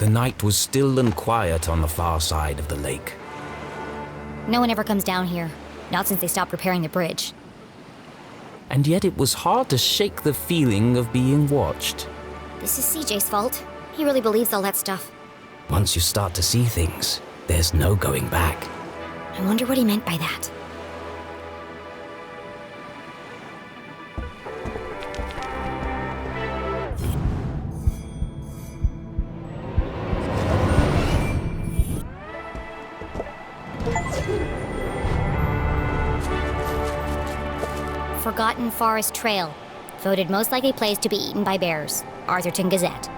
The night was still and quiet on the far side of the lake. No one ever comes down here, not since they stopped repairing the bridge. And yet it was hard to shake the feeling of being watched. This is CJ's fault. He really believes all that stuff. Once you start to see things, there's no going back. I wonder what he meant by that. Forgotten Forest Trail. Voted most likely place to be eaten by bears. Arthurton Gazette.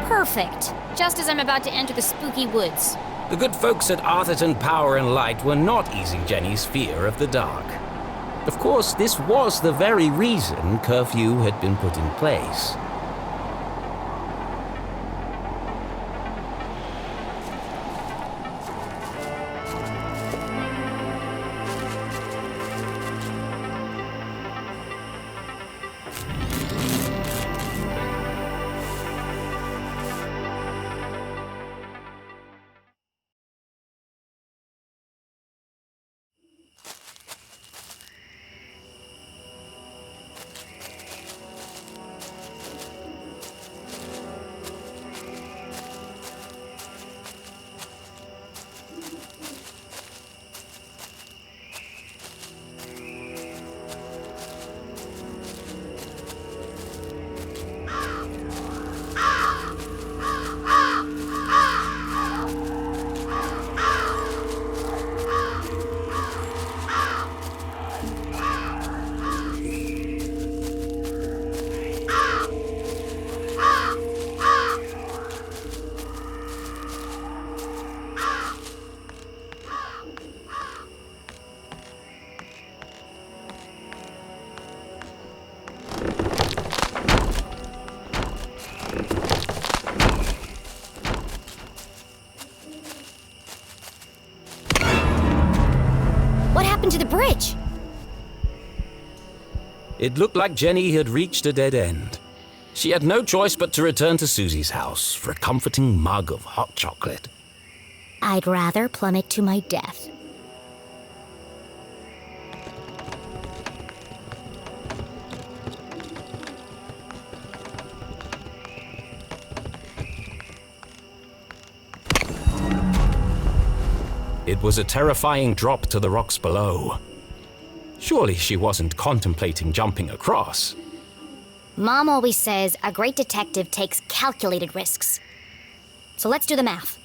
Perfect. Just as I'm about to enter the spooky woods. The good folks at Arthurton Power and Light were not easing Jenny's fear of the dark. Of course, this was the very reason curfew had been put in place. To the bridge. It looked like Jenny had reached a dead end. She had no choice but to return to Susie's house for a comforting mug of hot chocolate. I'd rather plummet to my death. It was a terrifying drop to the rocks below. Surely she wasn't contemplating jumping across. Mom always says a great detective takes calculated risks. So let's do the math.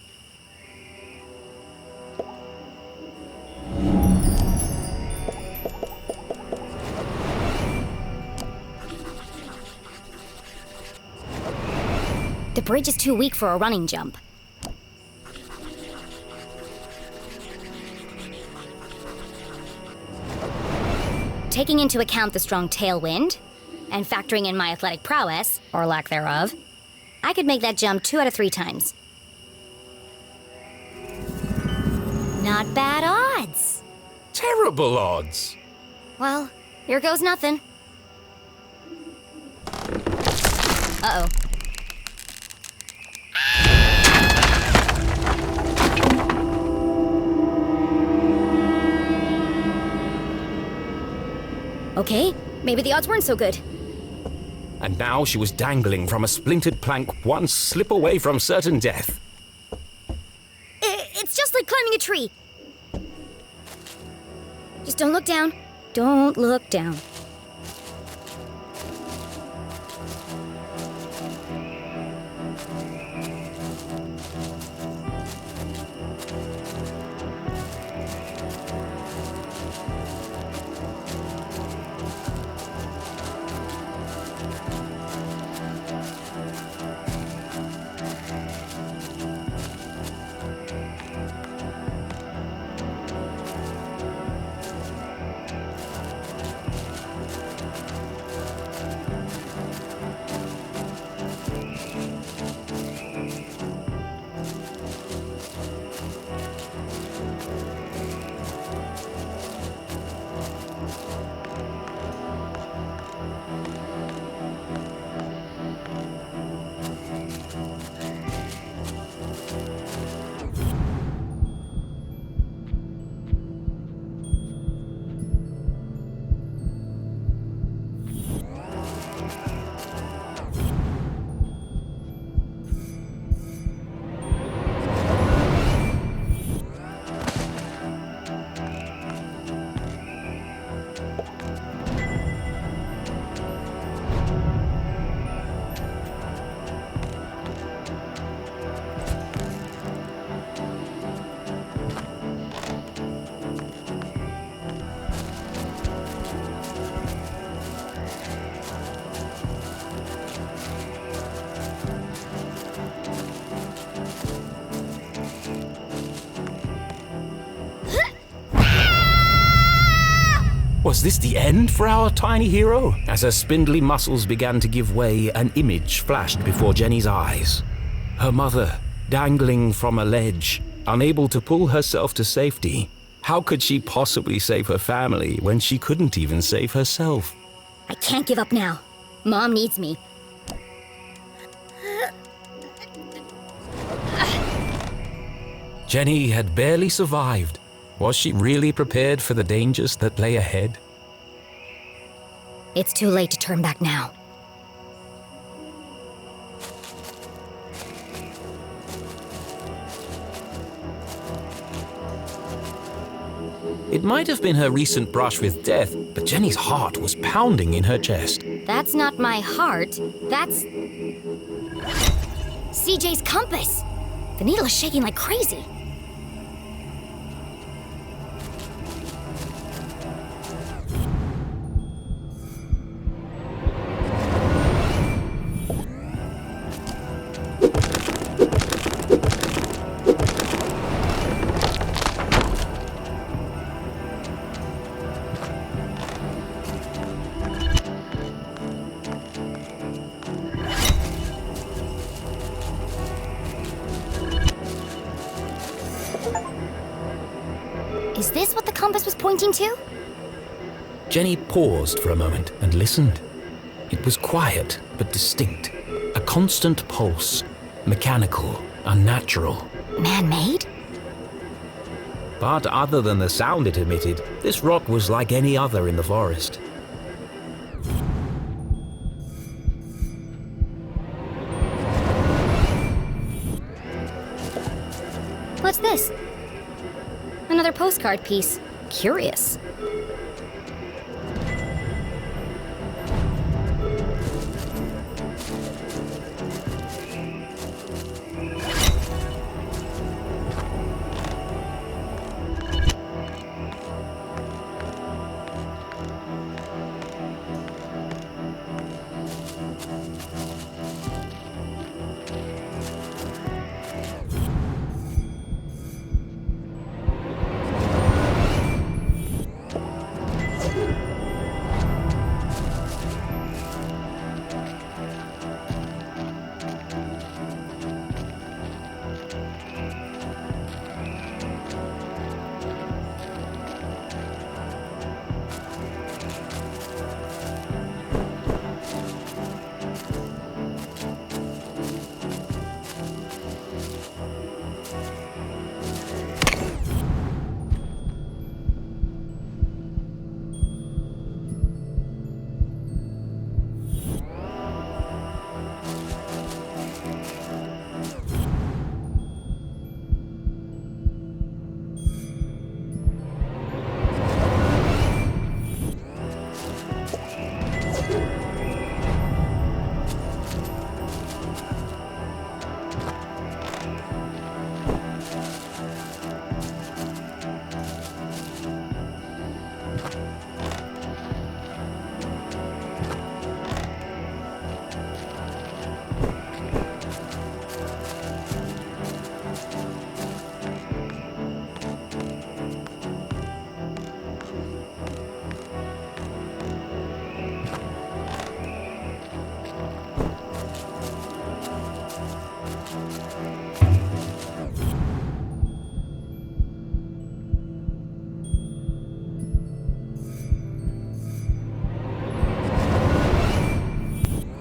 The bridge is too weak for a running jump. Taking into account the strong tailwind, and factoring in my athletic prowess, or lack thereof, I could make that jump 2 out of 3 times. Not bad odds. Terrible odds. Well, here goes nothing. Uh-oh. Okay, maybe the odds weren't so good. And now she was dangling from a splintered plank, one slip away from certain death. It's just like climbing a tree. Just don't look down. Don't look down. Was this the end for our tiny hero? As her spindly muscles began to give way, an image flashed before Jenny's eyes. Her mother, dangling from a ledge, unable to pull herself to safety. How could she possibly save her family when she couldn't even save herself? I can't give up now. Mom needs me. Jenny had barely survived. Was she really prepared for the dangers that lay ahead? It's too late to turn back now. It might have been her recent brush with death, but Jenny's heart was pounding in her chest. That's not my heart. That's... CJ's compass! The needle is shaking like crazy. Is this what the compass was pointing to? Jenny paused for a moment and listened. It was quiet but distinct. A constant pulse. Mechanical, unnatural. Man-made? But other than the sound it emitted, this rock was like any other in the forest. What's this? Another postcard piece. Curious.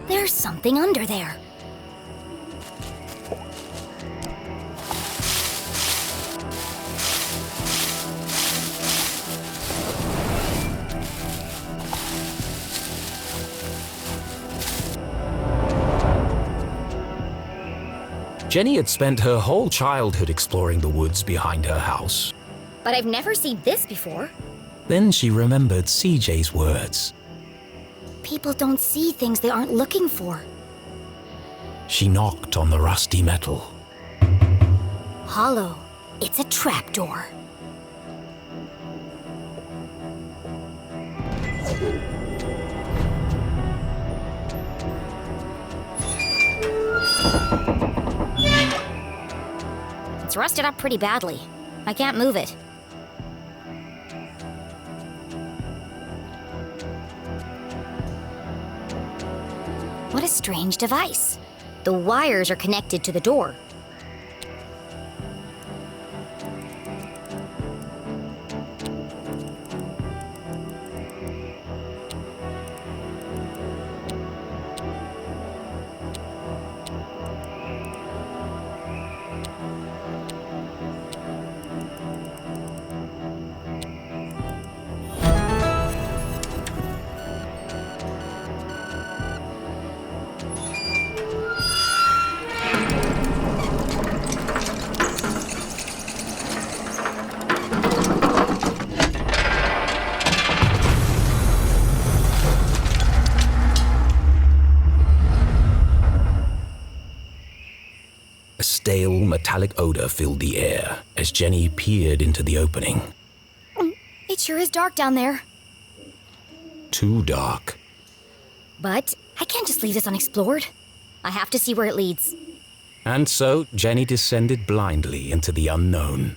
There's something under there. Jenny had spent her whole childhood exploring the woods behind her house. But I've never seen this before. Then she remembered CJ's words. People don't see things they aren't looking for. She knocked on the rusty metal. Hollow. It's a trapdoor. It's rusted up pretty badly. I can't move it. What a strange device. The wires are connected to the door. A stale, metallic odor filled the air as Jenny peered into the opening. It sure is dark down there. Too dark. But I can't just leave this unexplored. I have to see where it leads. And so Jenny descended blindly into the unknown.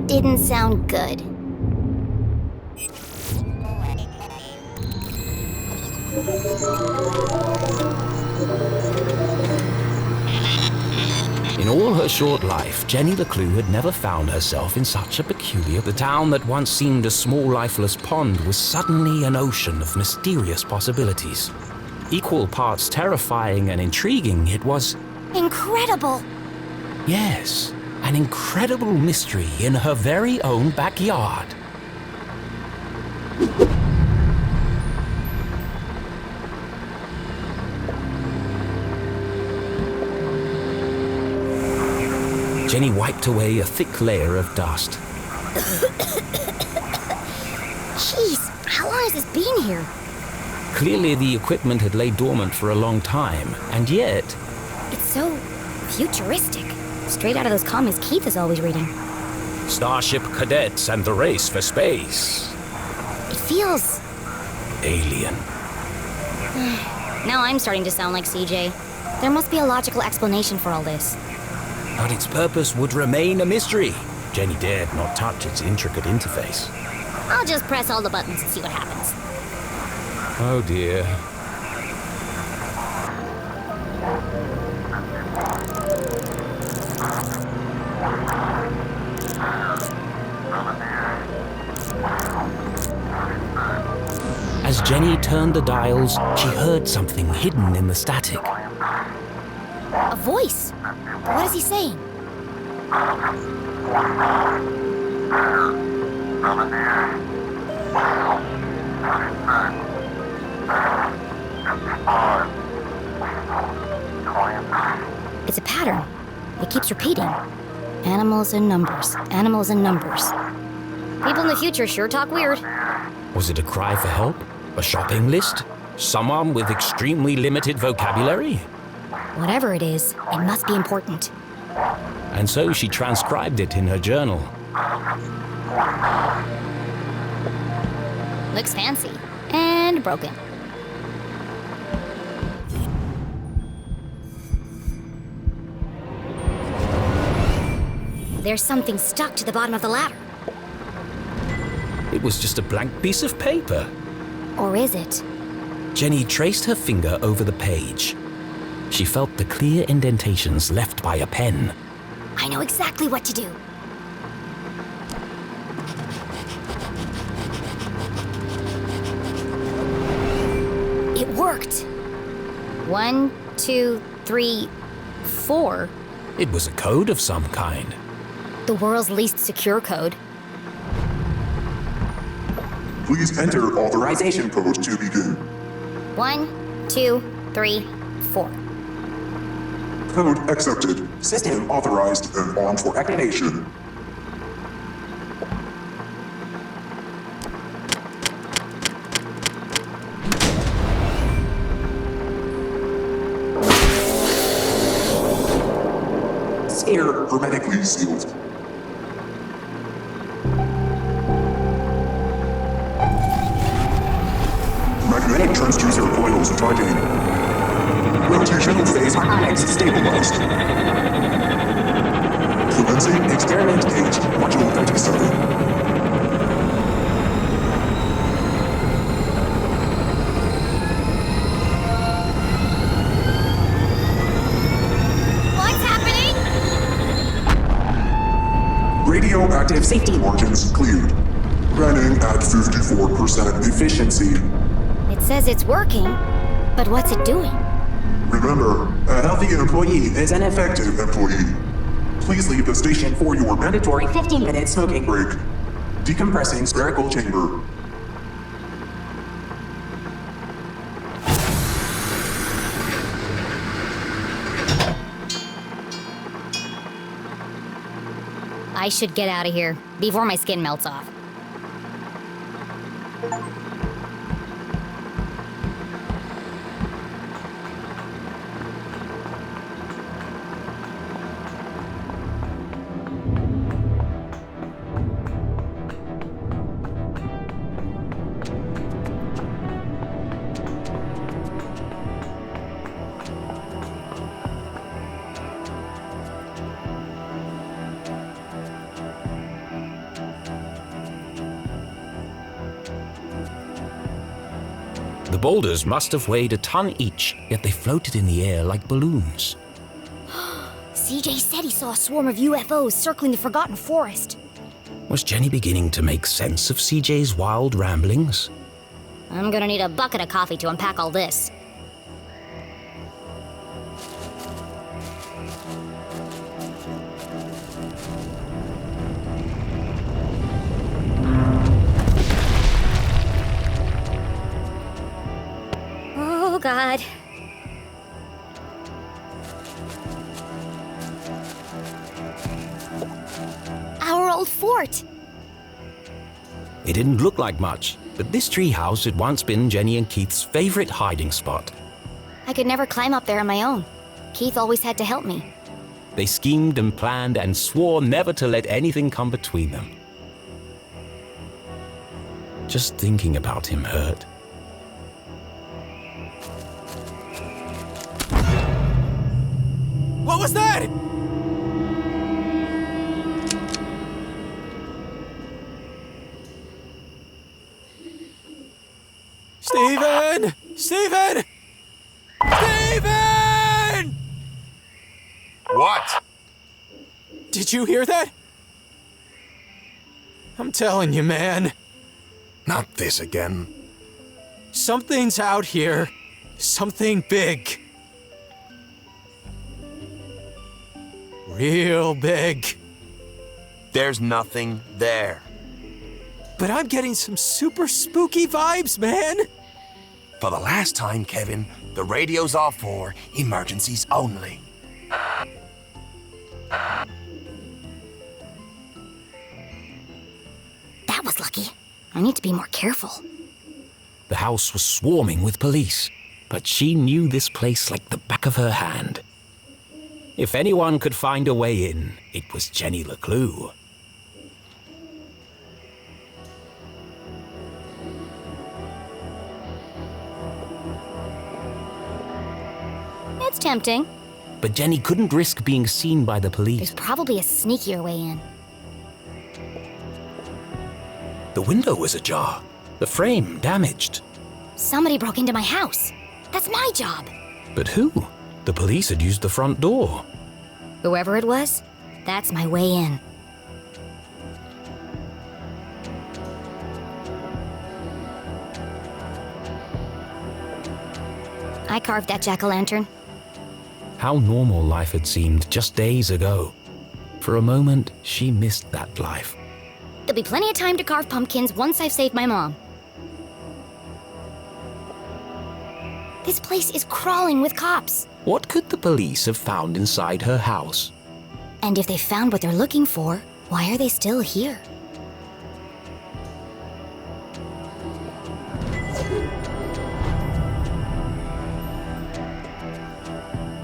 Didn't sound good. In all her short life, Jenny LeClue had never found herself in such a peculiar... The town that once seemed a small, lifeless pond was suddenly an ocean of mysterious possibilities. Equal parts terrifying and intriguing, it was... Incredible! Yes, an incredible mystery in her very own backyard. Jenny wiped away a thick layer of dust. Jeez, how long has this been here? Clearly the equipment had laid dormant for a long time, and yet... It's so futuristic. Straight out of those comics Keith is always reading. Starship cadets and the race for space. It feels... alien. Now I'm starting to sound like CJ. There must be a logical explanation for all this. But its purpose would remain a mystery. Jenny dared not touch its intricate interface. I'll just press all the buttons and see what happens. Oh dear. As Jenny turned the dials, she heard something hidden in the static. A voice. What is he saying? It's a pattern. It keeps repeating. Animals and numbers. Animals and numbers. People in the future sure talk weird. Was it a cry for help? A shopping list? Someone with extremely limited vocabulary? Whatever it is, it must be important. And so she transcribed it in her journal. Looks fancy. And broken. There's something stuck to the bottom of the ladder. It was just a blank piece of paper. Or is it? Jenny traced her finger over the page. She felt the clear indentations left by a pen. I know exactly what to do. It worked. 1, 2, 3, 4. It was a code of some kind. The world's least secure code. Please enter authorization code to begin. 1, 2, 3, 4. Code accepted. System authorized and on for activation. Sphere hermetically sealed. Magnetic transducer coils charging. Rotational phase harmonics stabilized. Commencing experiment gauge, module 37. Radioactive safety margins cleared. Running at 54% efficiency. It says it's working, but what's it doing? Remember, a healthy employee is an effective employee. Please leave the station for your mandatory 15-minute smoking break. Decompressing spherical chamber. I should get out of here before my skin melts off. The boulders must have weighed a ton each, yet they floated in the air like balloons. CJ said he saw a swarm of UFOs circling the Forgotten Forest. Was Jenny beginning to make sense of CJ's wild ramblings? I'm gonna need a bucket of coffee to unpack all this. Oh, God. Our old fort. It didn't look like much, but this treehouse had once been Jenny and Keith's favorite hiding spot. I could never climb up there on my own. Keith always had to help me. They schemed and planned and swore never to let anything come between them. Just thinking about him hurt. What was that? Steven! Steven! Steven! What? Did you hear that? I'm telling you, man. Not this again. Something's out here. Something big. Real big. There's nothing there. But I'm getting some super spooky vibes, man. For the last time, Kevin, the radio's off for emergencies only. That was lucky. I need to be more careful. The house was swarming with police, but she knew this place like the back of her hand. If anyone could find a way in, it was Jenny LeClue. It's tempting. But Jenny couldn't risk being seen by the police. There's probably a sneakier way in. The window was ajar, the frame damaged. Somebody broke into my house. That's my job. But who? The police had used the front door. Whoever it was, that's my way in. I carved that jack-o'-lantern. How normal life had seemed just days ago. For a moment, she missed that life. There'll be plenty of time to carve pumpkins once I've saved my mom. This place is crawling with cops. What could the police have found inside her house? And if they found what they're looking for, why are they still here?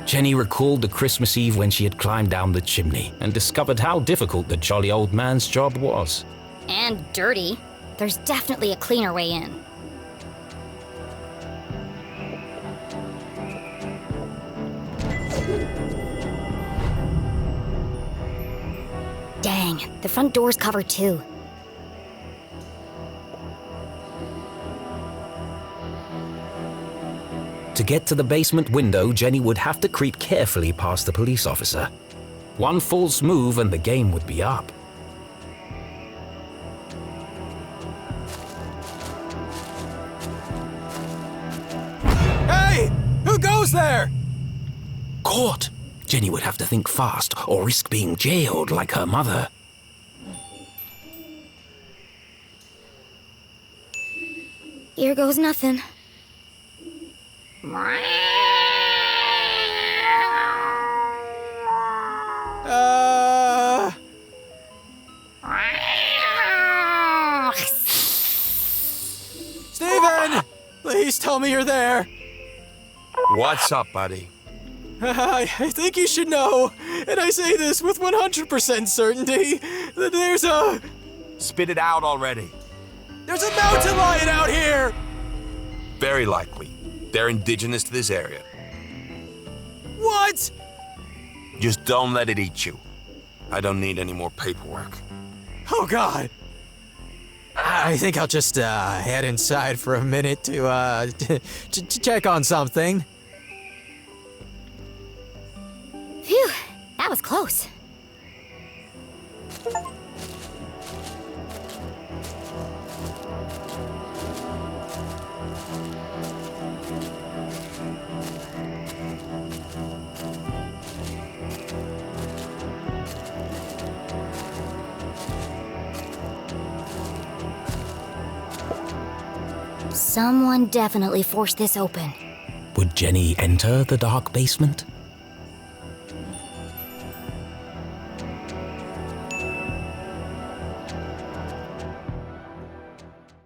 Jenny recalled the Christmas Eve when she had climbed down the chimney and discovered how difficult the jolly old man's job was. And dirty. There's definitely a cleaner way in. Dang, the front door's covered too. To get to the basement window, Jenny would have to creep carefully past the police officer. One false move and the game would be up. Hey! Who goes there? Caught! Jenny would have to think fast or risk being jailed like her mother. Here goes nothing. Steven! Please tell me you're there. What's up, buddy? I think you should know, and I say this with 100% certainty, that there's a mountain lion out here! Very likely. They're indigenous to this area. What? Just don't let it eat you. I don't need any more paperwork. Oh, God. I think I'll just head inside for a minute to check on something. Phew, that was close. Someone definitely forced this open. Would Jenny enter the dark basement?